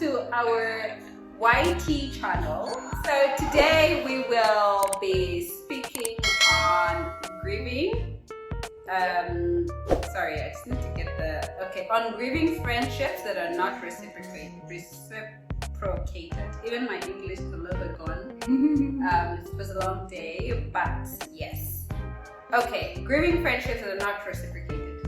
to our YT channel. So today we will be speaking on grieving. Sorry, I just need to get on grieving friendships that are not reciprocated. Even my English is a little bit gone. It was a long day, but yes. Okay, grieving friendships that are not reciprocated.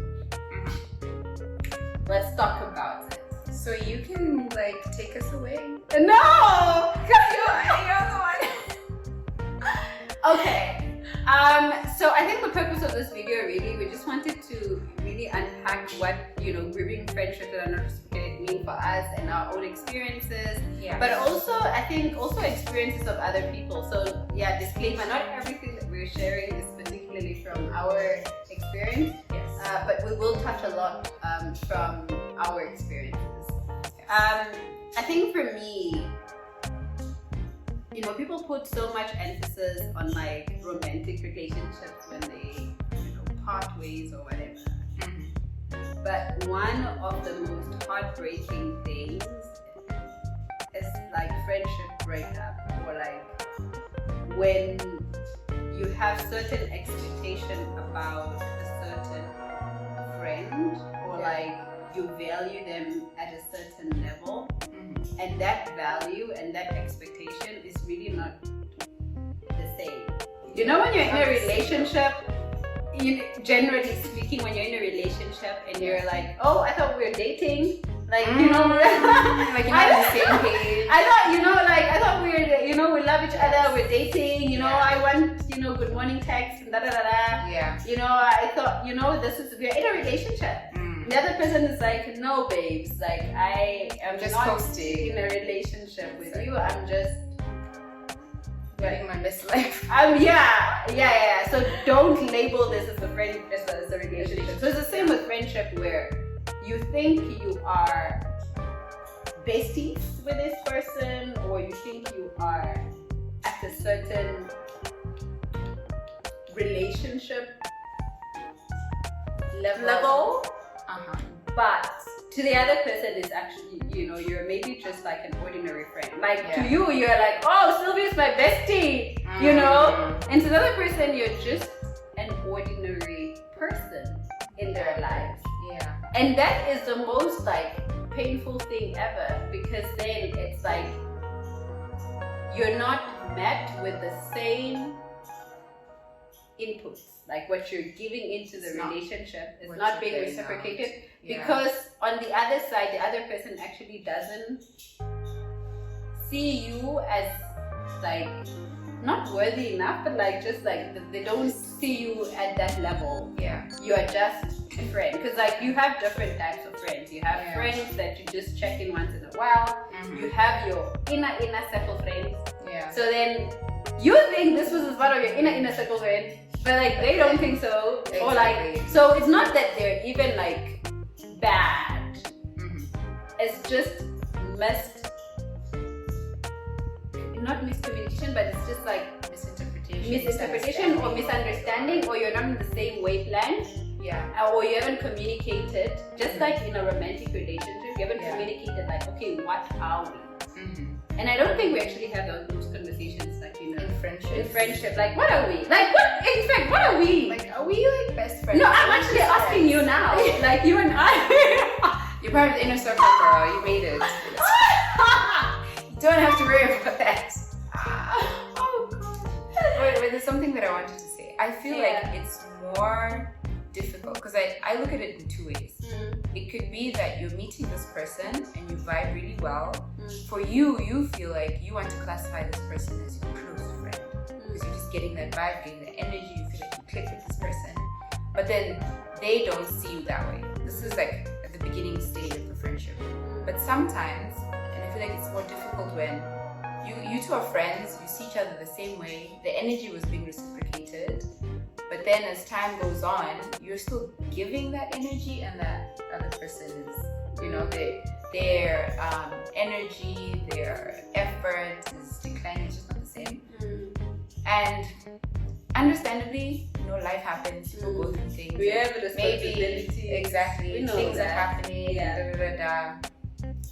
Let's talk about it. So you can take us away. No! You're the one. Okay. So I think the purpose of this video we just wanted to really unpack what, grieving friendships that are not reciprocated mean for us and our own experiences. Yeah. But also, I think also experiences of other people. So yeah, disclaimer, not everything that we're sharing is particularly from our experience. Yes. But we will touch a lot from our experiences. I think for me, people put so much emphasis on romantic relationships when they, part ways or whatever. Mm-hmm. But one of the most heartbreaking things is friendship breakup, or when you have certain expectation about a certain friend, or you value them at a certain level. And that value and that expectation is really not the same. When you're in a relationship, generally speaking, when you're in a relationship and you're like, oh, I thought we were dating, you're not on the same page. I thought we were, we love each other, we're dating, I want, good morning text and da da da da. Yeah. I thought, we're in a relationship. The other person is like, no, babes, I am just not posting in a relationship with you. I'm just living my best life. Yeah. So don't label this as a friend, as a relationship. So it's the same with friendship, where you think you are besties with this person, or you think you are at a certain relationship level. But to the other person, it's actually, you're maybe just an ordinary friend. To you, you're like, oh, Sylvia's my bestie, And to the other person, you're just an ordinary person in their lives. Yeah. And that is the most painful thing ever, because then it's you're not met with the same inputs. What you're giving into the relationship is not being reciprocated, because on the other side, the other person actually doesn't see you as not worthy enough, but they don't see you at that level. Yeah. You are just a friend, because you have different types of friends. You have friends that you just check in once in a while. You have your inner circle friends. Yeah. So then you think this was part of your inner circle friend, but they don't think so. Exactly. Or so it's not that they're even bad. It's just not miscommunication, but it's just misinterpretation or misunderstanding, or you're not in the same wavelength. Yeah. Or you haven't communicated, just in a romantic relationship, you haven't communicated okay, what are we? And I don't think we actually have those conversations in friendship. What are we? What? In fact, what are we? Are we best friends? No, I'm actually asking you now. You and I. You're part of the inner circle, girl. You made it. You don't have to worry about that. Oh God. But there's something that I wanted to say. I feel it's more difficult, because I look at it in two ways. It could be that you're meeting this person and you vibe really well. For you feel you want to classify this person as your close friend, because you're just getting that vibe, getting the energy, you feel you click with this person. But then they don't see you that way. This is at the beginning stage of the friendship. But sometimes, and I feel it's more difficult when you two are friends, you see each other the same way, the energy was being reciprocated, but then as time goes on, you're still giving that energy, and that other person is, their energy, their effort is declining, it's just not the same. And understandably, life happens, people go through things. We have responsibility. Maybe, exactly, things are happening,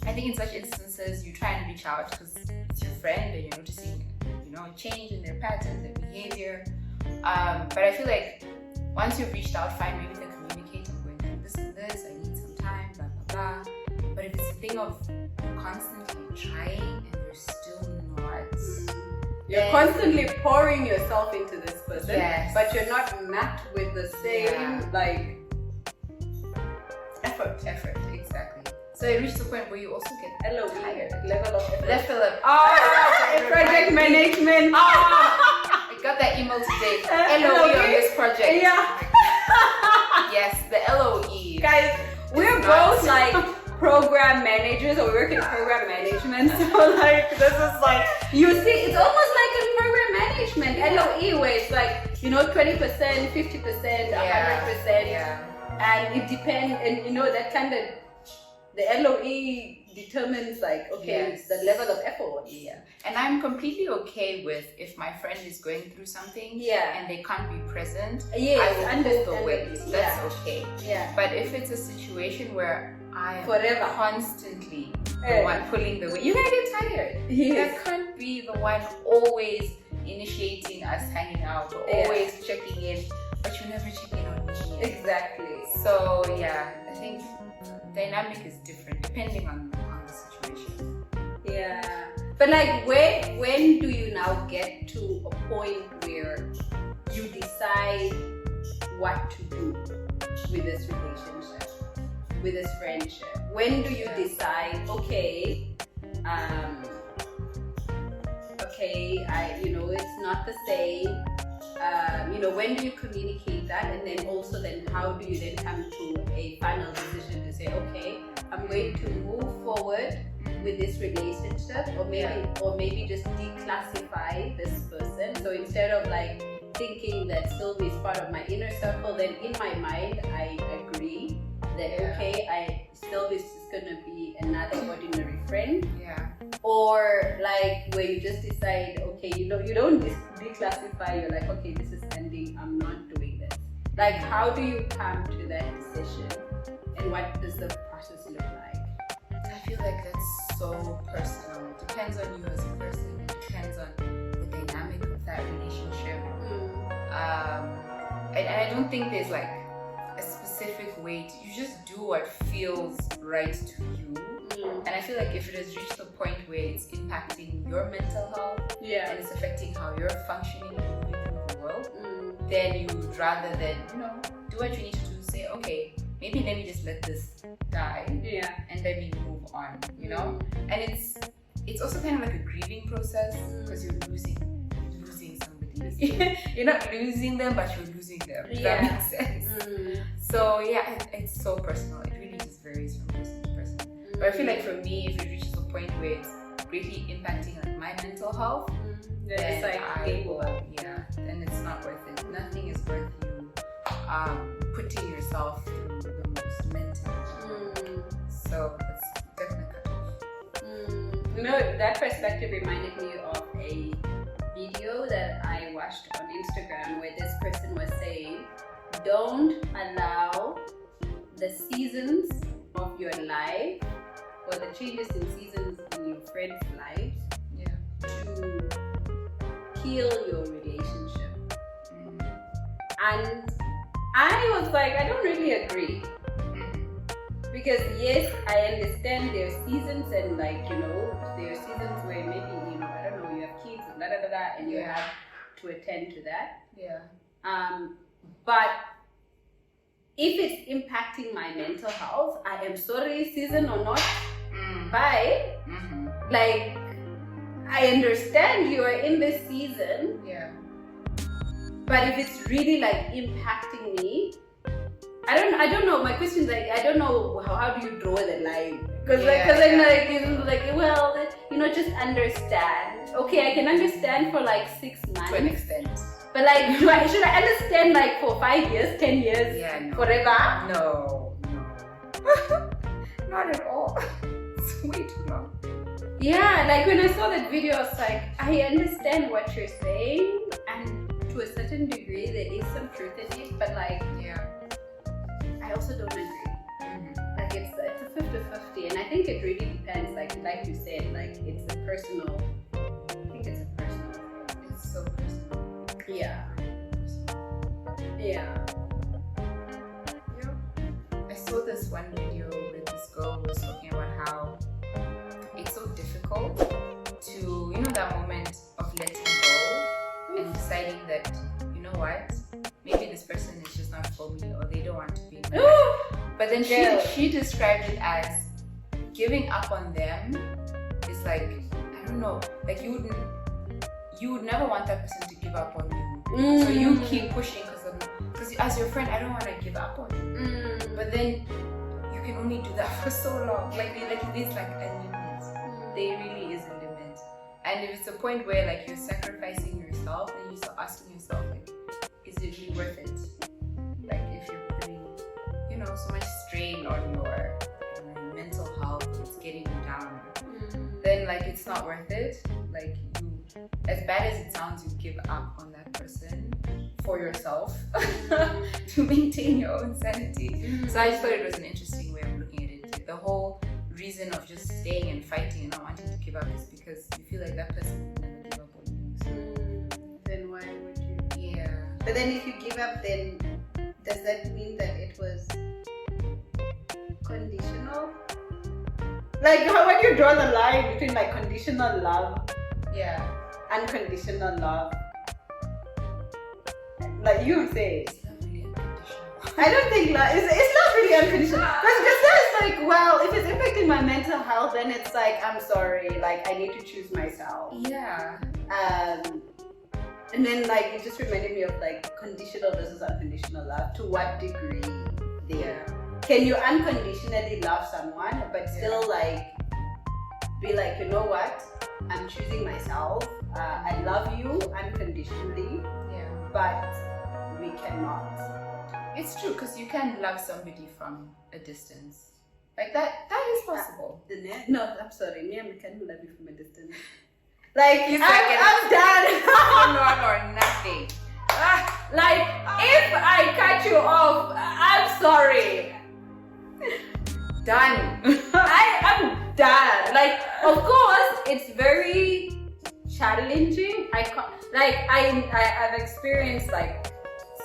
I think in such instances you try and reach out because it's your friend and you're noticing, a change in their patterns, their behavior. But I feel like once you've reached out, fine, maybe they communicate, I'm going through this and this, I need some time, blah blah blah. But if it's a thing of constantly trying and you're still not, you're constantly pouring yourself into this person, yes, but you're not met with the same effort. Exactly. So it reaches a point where you also get tired. Level of effort. Level up. Project management. I got that email today. LOE on this project. Yeah. Yes, the LOE. Guys, we're both like program managers, or we work in program management. So like this is like, you see, it's almost like in program management, LOE, where it's like 20%, 50%, 100%, and it depends, and that kind of, the LOE determines like, the level of effort. Yeah. And I'm completely okay with if my friend is going through something and they can't be present, I will pull the weight. That's okay. Yeah. But if it's a situation where I am forever constantly the one pulling the weight, you're gonna get tired. Yes. I can't be the one always initiating us hanging out or always checking in, but you never check in on me. Exactly. So I think dynamic is different depending on the situation. Yeah. But like when do you now get to a point where you decide what to do with this relationship, with this friendship? When do you decide, it's not the same. When do you communicate that, and then how do you then come to a final decision to say, okay, I'm going to move forward with this relationship, or maybe just declassify this person. So instead of like thinking that Sylvie is part of my inner circle, then in my mind I agree that Sylvie is just gonna be another ordinary friend. Yeah. Or like where you just decide, you don't declassify, you're like, okay, this is ending, I'm not doing this. Like, how do you come to that decision, and what does the process look like? I feel like that's so personal. It depends on you as a person. It depends on the dynamic of that relationship. And I don't think there's like a specific way you just do what feels right to you. And I feel like if it has reached the point where it's impacting your mental health and it's affecting how you're functioning and moving through the world, then you would rather than, do what you need to do, say, okay, maybe let me just let this die and let me move on, And it's also kind of like a grieving process because you're losing somebody. You're not losing them, but you're losing them. Does that make sense? So it's so personal. It really just varies from person to person. But I feel like for me, if it reaches a point where it's greatly impacting like my mental health, then I will, then it's not worth it. Nothing is worth you putting yourself through the most mentally. So that's definitely cut off. That perspective reminded me of a video that I watched on Instagram where this person was saying, don't allow the seasons of your life or the changes in seasons in your friends' lives to kill your relationship. And I was like, I don't really agree. Because yes, I understand there are seasons, and like, there are seasons where maybe, I don't know, you have kids and and you have to attend to that. But if it's impacting my mental health, I am sorry, season or not, bye. Like, I understand you are in this season. But if it's really like impacting me, I don't know. My question is like, I don't know how do you draw the line? Because just understand. Okay, I can understand for like 6 months. To an extent. But like, should I understand like for 5 years, 10 years, forever? No. Not at all. It's way too long. Yeah, like when I saw that video, I was like, I understand what you're saying, and to a certain degree, there is some truth in it, but like, I also don't agree. Like it's a 50-50, and I think think it really depends. Like you said, like it's a personal. I think it's a personal thing. It's so personal. Yeah. Yeah. I saw this one video where this girl was talking about how it's so difficult to, that moment of letting go and deciding that, you know what, maybe this person is just not for me, or they don't want to be in my life. But then she described it as giving up on them is like, I don't know, like you would never want that person to give up on you. So you keep pushing because as your friend, I don't want to give up on you. But then you can only do that for so long. Like it is like a limit. There really is a limit. And if it's a point where like you're sacrificing yourself, then you start asking yourself, like, is it really worth it? Like if you're putting, so much strain on your mental health, it's getting you down. Then like it's not worth it. Like you, as bad as it sounds, you give up on that person for yourself to maintain your own sanity. So I just thought it was an interesting way of looking at it. The whole reason of just staying and fighting and not wanting to give up is because you feel like that person will never give up on you. So. Then why would you? Yeah. But then if you give up, then does that mean that it was conditional? Like how do you draw the line between like conditional love? Yeah. Unconditional love. Like you say. It's not really unconditional. I don't think it's not really unconditional. Because that's like, well, if it's impacting my mental health, then it's like, I'm sorry, like I need to choose myself. Yeah. And then like it just reminded me of like conditional versus unconditional love. To what degree there? Can you unconditionally love someone but still like be like, you know what? I'm choosing myself. I love you unconditionally. Yeah. But we cannot. It's true, because you can love somebody from a distance. Like that is possible. No, I'm sorry. Me, I can love you from a distance. Like, I'm done. Not or nothing. Like, if I cut you off, I'm sorry. Done. I'm done. Like, of course, it's very challenging. I've experienced like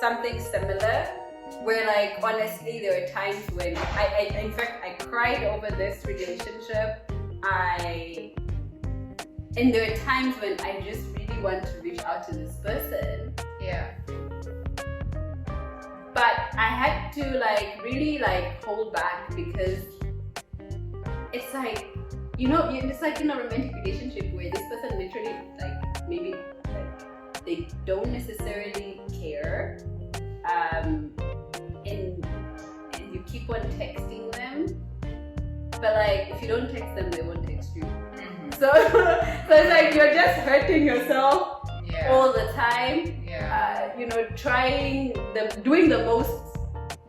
something similar, where like honestly there were times when in fact I cried over this relationship. And there were times when I just really want to reach out to this person. Yeah. But I had to like really like hold back, because it's like, it's like in a romantic relationship where this person literally like maybe like they don't necessarily care, and you keep on texting them, but like if you don't text them, they won't text you. So it's like you're just hurting yourself all the time. Yeah. Doing the most,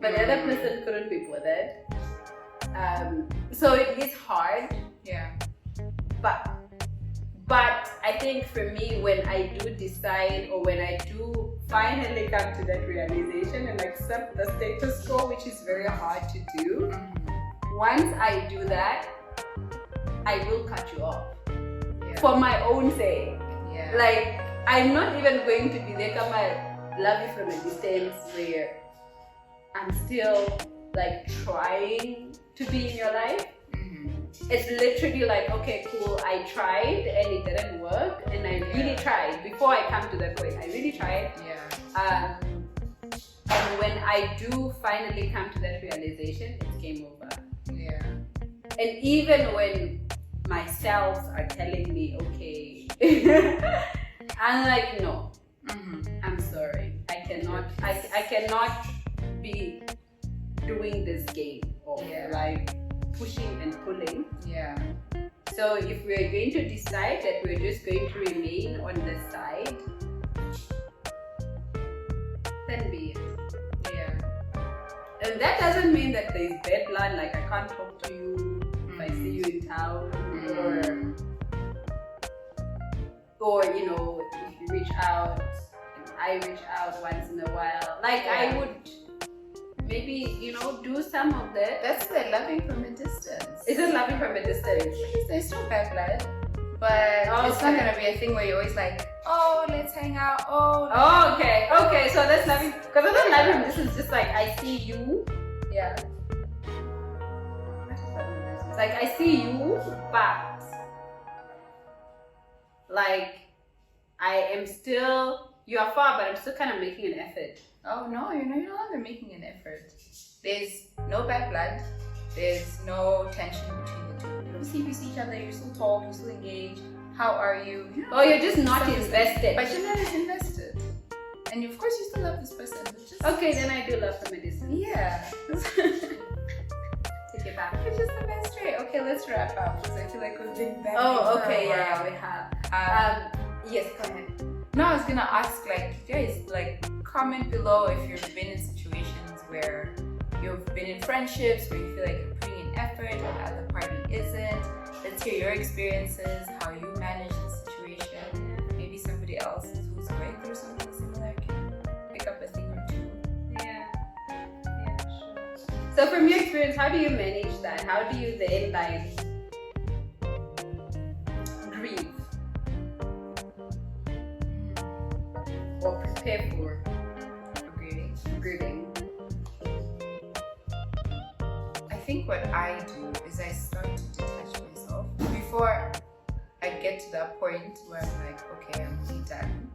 but the other person couldn't be bothered. So it is hard. Yeah. But I think for me, when I do decide, or when I do finally come to that realization and accept the status quo, which is very hard to do, once I do that, I will cut you off. For my own sake. Yeah. Like, I'm not even going to be there, come and love you from a distance, where I'm still like trying to be in your life. It's literally like, okay, cool, I tried and it didn't work, and I really tried. Before I come to that point, I really tried. Yeah. And when I do finally come to that realization, it's game over. Yeah. And even when myself are telling me, okay, I'm like, no, I'm sorry. I cannot be doing this game of like pushing and pulling. Yeah. So if we're going to decide that we're just going to remain on this side, then be it. Yeah. And that doesn't mean that there's bad blood, like I can't talk to you if I see you in town, or if you reach out and I reach out once in a while. Like I would maybe, you know, do some of that. That's the loving from a distance. Is it loving from a distance? There's still bad blood, but it's not gonna be a thing where you're always like, oh, let's hang out. Oh, okay. So that's loving. Because I don't loving from distance. Just like I see you. Yeah. It's like I see you, but like I am still. You are far, but I'm still kind of making an effort. Oh no, you're no longer making an effort. There's no bad blood. There's no tension between the two. You don't see if you see each other. You still talk. You still engage. How are you? You're just not invested. But you're not as invested. And of course, you still love this person. It's just okay, then I do love from a distance. Yeah. Take it back. It's just the best way. Okay, let's wrap up because I feel like we've been back. Okay, yeah, we have. Yes, go ahead. No, I was gonna ask, like, guys, like, comment below if you've been in situations where you've been in friendships where you feel like you're putting in effort and the other party isn't. Let's hear your experiences, how you manage the situation. Maybe somebody else who's going through something similar can pick up a thing or two. Yeah, sure. So from your experience, how do you manage that? How do you then like grieve or prepare for grieving? I think what I do is I start to detach myself before I get to that point where I'm like, okay, I'm really done.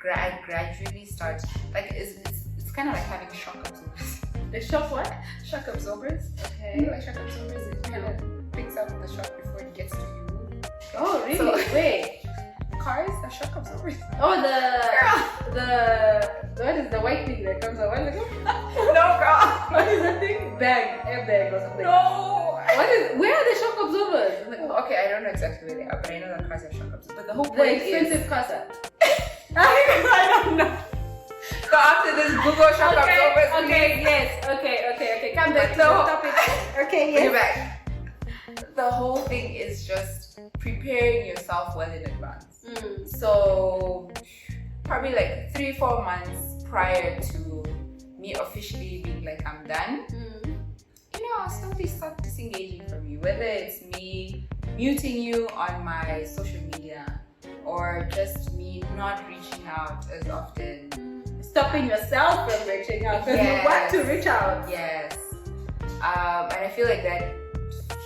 I gradually start, like, it's kind of like having shock absorbers. The shock what? Shock absorbers. Okay. You know, like shock absorbers, it kind of picks up the shock before it gets to you. Oh, really? So, wait. Cars are shock absorbers. Oh, what is the white thing that comes out? What is it called? No, girl. What is the thing? Airbag or something. No. Where are the shock absorbers? Like, okay, I don't know exactly where they are, but I know that cars have shock absorbers. But the whole The point expensive cars are. I don't know. So after this, Google shock absorbers. Okay, yes. Okay. Come back to the topic. Okay, yes. Bring it back. The whole thing is just preparing yourself well in advance. So probably like 3-4 months prior to me officially being like I'm done, you know, I'll slowly start disengaging from you. Whether it's me muting you on my social media or just me not reaching out as often. Stopping yourself from reaching out because you want to reach out. Yes. And I feel like that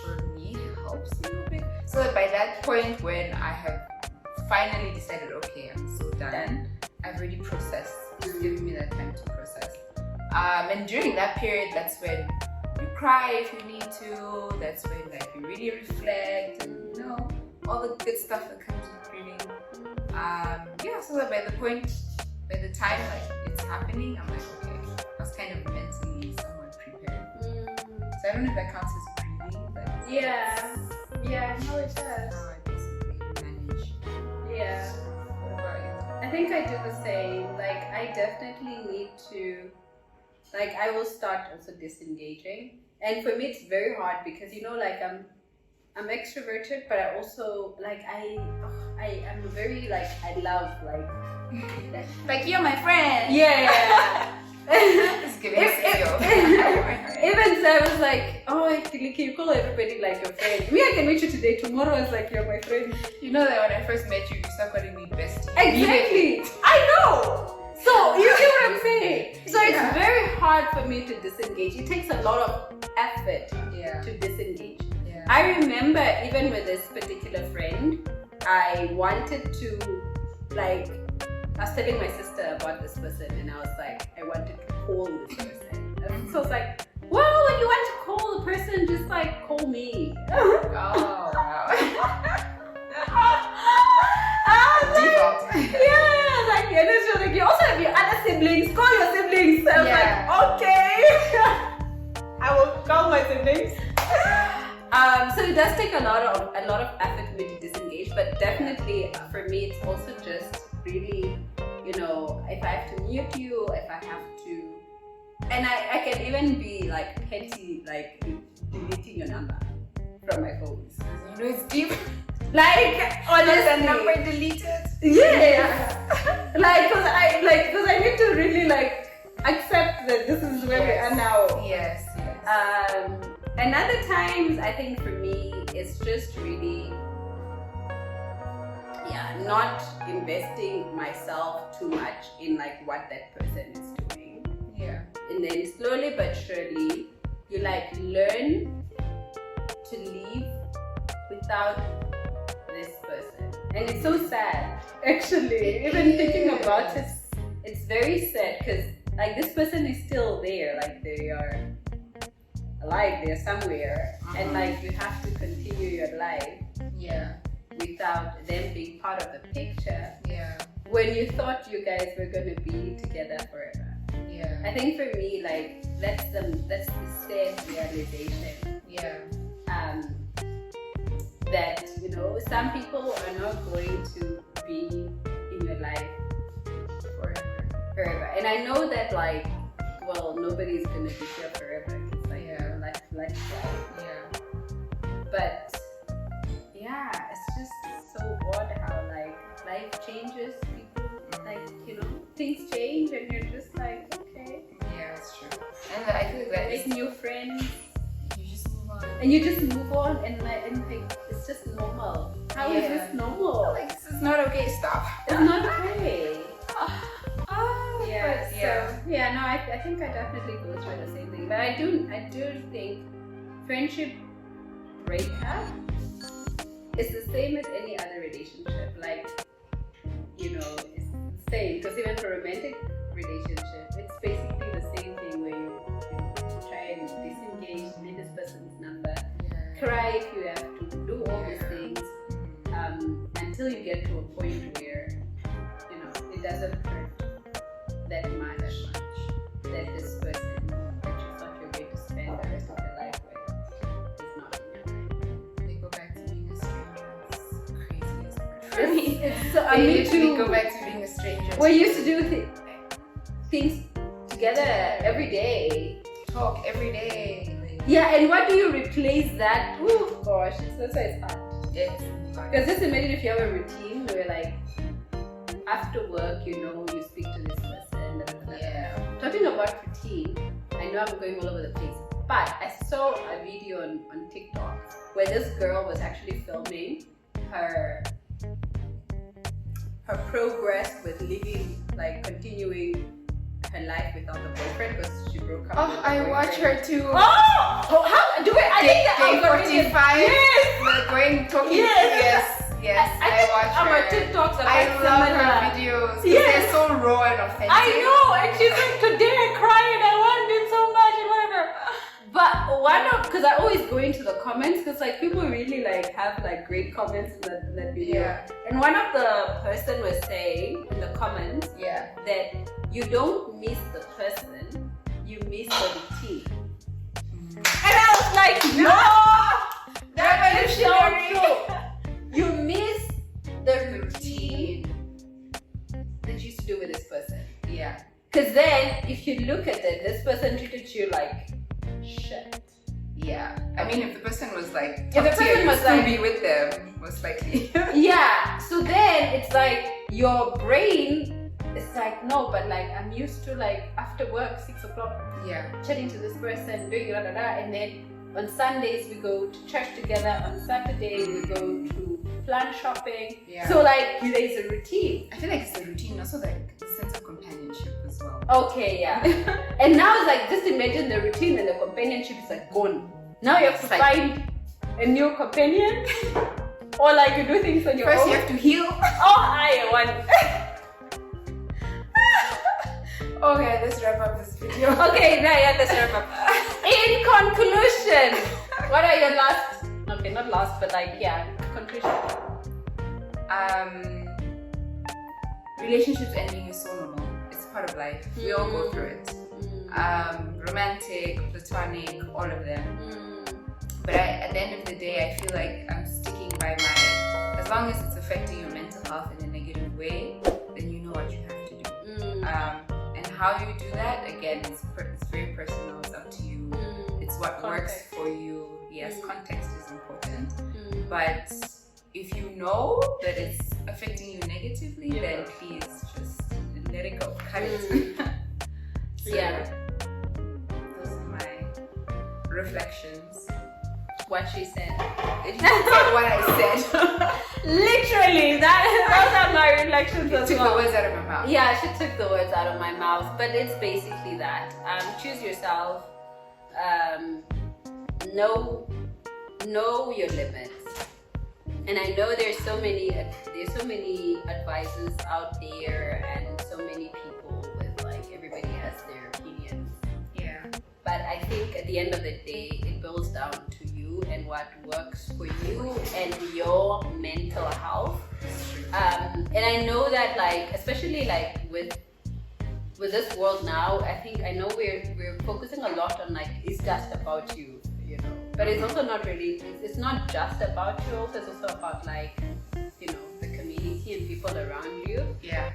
for me helps me a little bit. So that by that point when I have finally decided, okay, I'm so done, I've already processed. Just giving me that time to process. And during that period, that's when you cry if you need to. That's when like you really reflect and you know all the good stuff that comes with grieving. So that by the time like it's happening, I'm like, okay, I was kind of mentally somewhat prepared. So I don't know if that counts as grieving, but yeah, no, it does. How I basically manage. Yeah. What about you? I think I do the same. Like I definitely need to, like I will start also disengaging. And for me it's very hard because you know like I'm extroverted, but I also like I'm very like I love like you're my friend. Yeah. It's giving us a feel. Even so, I was like, oh, can you call everybody like your friend? Me, I can meet you today. Tomorrow, it's like you're my friend. You know that when I first met you, you started calling me bestie. Exactly. I know. So you see what I'm saying? So it's very hard for me to disengage. It takes a lot of effort to disengage. Yeah. I remember even with this particular friend, I wanted to like. I was telling my sister about this person and I was like, I wanted to call this person. And so I was like, well, when you want to call the person, just like call me. Oh, wow. And then she was like, you also have your other siblings, call your siblings. I was like, okay. I will call my siblings. So it does take a lot of effort for me to disengage, but definitely for me it's also just really, you know, if I have to mute you, if I have to, and I can even be like petty, like deleting your number from my phone. You know it's deep. Like honestly, the number deleted. Yeah. Because I need to really like accept that this is where we are now. Yes. And other times, I think for me, it's just really, not investing myself too much in like what that person is doing. Yeah. And then slowly but surely, you like learn to live without this person. And it's so sad, actually. Even thinking about it, it's very sad because like this person is still there, like they are alive, they're somewhere, and like you have to continue your life without them being part of the picture. When you thought you guys were gonna be together forever. I think for me, like that's the sad realization. That some people are not going to be in your life forever. And I know that like, well, nobody's gonna be here forever. It's like lifestyle. But it's just so odd how like life changes people. Like things change, and you're just like, okay. Yeah, it's true. And I feel like that make new friends. You just move on. And you just move on, and like it's just normal. How is this normal? Like this is not okay. Stop. It's not okay. I think I definitely go through the same thing. But I do think friendship breakup is the same as any other relationship. Like, it's the same. Because even for romantic relationship, it's basically the same thing where you try and disengage, delete this person's number, cry if you have to, do all these things until you get to a point where it doesn't hurt that much that this person that you thought you were going to spend the rest of your life with is not in your life. They go back to being a stranger. It's crazy, For me, they go back to being a stranger. We used to do things together every day. Talk every day. Yeah, and what do you replace that? Oh gosh, that's why it's hard. Because just imagine if you have a routine where like after work, you speak to this person. Talking about routine, I know I'm going all over the place, but I saw a video on TikTok where this girl was actually filming her progress with living, like continuing her life without a boyfriend because she broke up. Oh, I watch her too. How do it? I think that Day 45. Yes. We're going talking. Yes. I watch her. Our TikToks are I love similar. her videos. Yes. They're so raw and authentic. I know, and she's like, today I cried, I want it so much and whatever. But because I always go into the comments because like people really like have like great comments in that video. And one of the person was saying in the comments that you don't miss the person, you miss the routine. And I was like, no, that is so true. You miss the routine that you used to do with this person. Because then, if you look at it, this person treated you like shit. I mean, if the person was like, If the person was like, be with them, most likely. So then it's like your brain is like, no, but like I'm used to like after work 6 o'clock chatting to this person, doing and then on Sundays we go to church together, on Saturday we go to plant shopping. So like there's a routine. I feel like it's a routine, also like the sense of companionship as well. Okay, and now it's like, just imagine the routine and the companionship is like gone. Now you have to find a new companion or like you do things on your own. First you have to heal. I want. Okay, let's wrap up this video. Okay, let's wrap up. In conclusion, what are your last? Okay, not last, but like conclusion. Relationships ending is so normal. It's part of life. We all go through it. Romantic, platonic, all of them. But at the end of the day, I feel like I'm sticking by as long as it's affecting your mental health in a negative way, then you know what you have to do. And how you do that, again, it's very personal. It's up to you. It's what works for you. Yes, context is important. But if you know that it's affecting you negatively, then please just let it go. Cut it. reflections. What she said. It didn't say what I said. Literally, those are my reflections as Took well. the words out of my mouth. Yeah, she took the words out of my mouth, but it's basically that. Choose yourself. Know your limits. And I know there's so many advices out there, and so many people with like everybody has their opinions. Yeah. But I think at the end of the day, it boils down to you and what works for you and your mental health. And I know that, like, especially like with this world now, I know we're focusing a lot on like, it's just about you, you know. But it's also not really. It's not just about you. Also, it's also about like, you know, the community and people around you. Yeah.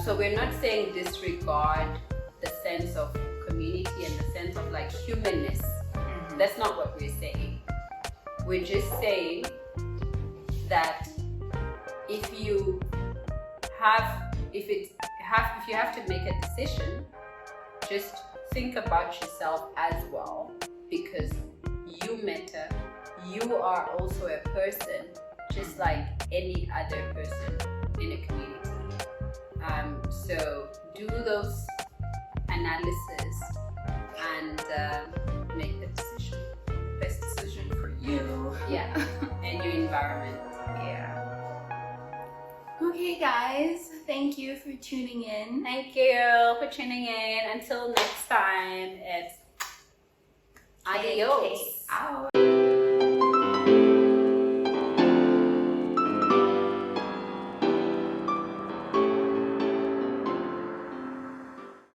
So we're not saying disregard the sense of community and the sense of like humanness. Mm-hmm. That's not what we're saying. We're just saying that if you have to make a decision, just think about yourself as well, because you matter. You are also a person, just like any other person in a community. So do those analysis and make the decision. Best decision for you. Yeah, and your environment. Yeah. Okay, guys. Thank you for tuning in. Thank you for tuning in. Until next time, it's adios. Out.